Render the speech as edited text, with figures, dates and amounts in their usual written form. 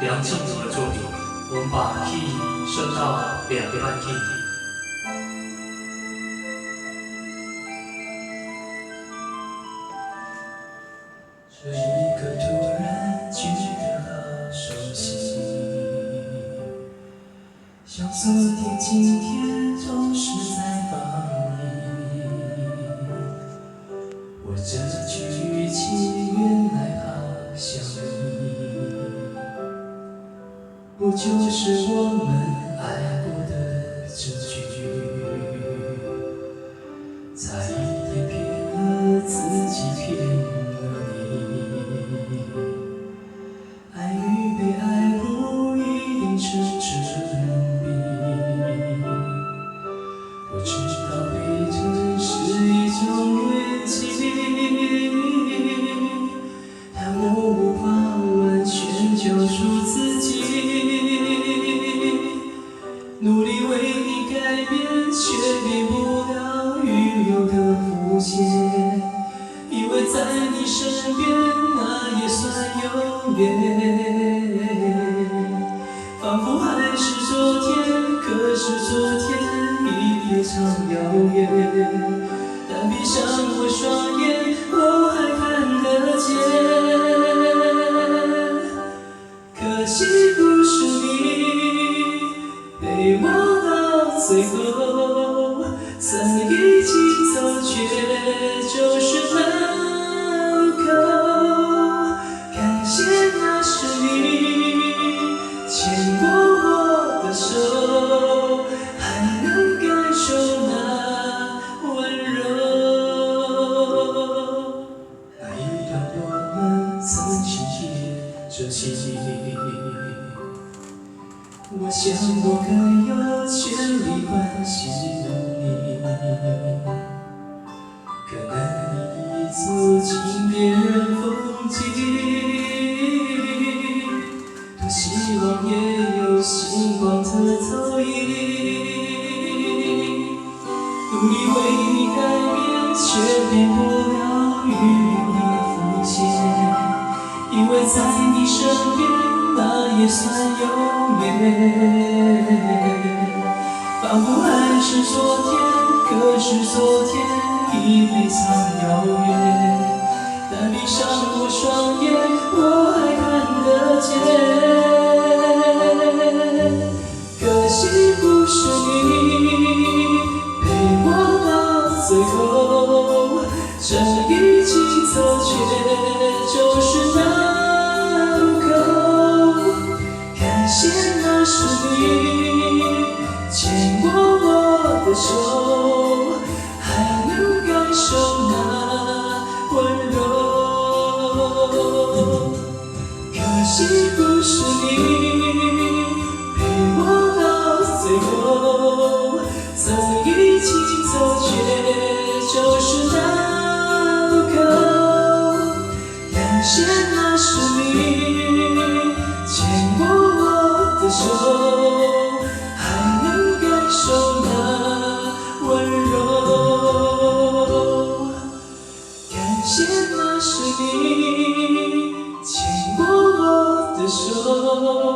梁静茹的作品，我们把 key 升到2个半 key。这一刻突然觉得好熟悉，像昨天、今天同时在放映。我这句情原来好像你，不就是我们爱过的证据？差一点骗了自己，骗了你。爱与被爱不一定成正比。我知道被疼是一种运气，但我无法完全救赎自己。努力为你改变，却给不了预有的伏线。以为在你身边，那也算永远。仿佛还是昨天，可是昨天已非常遥远。但闭上我双眼，我还看得见。可惜不是你陪我到最后，曾一起走，却就是门口。感谢那是你牵过我的手，还能感受那温柔。那一段我们曾经贴着心，我想我更有权利关心你，可能你已走进别人风景，多希望也有星光的投影。努力为你改变，却变不了预有的伏线。因为在你身边，那也算永远。仿佛还是昨天，可是昨天已非常遥远。但闭上我双眼，我还看得见。可惜不是你陪我到最后，这一起走却就是门口。感谢那是你牵过我的手，还能感受那温柔。可惜不是你陪我到最后，曾一起走却就是门口。感谢那是你牵过我的手，还能感受那温柔。感谢那是你牵过我的手。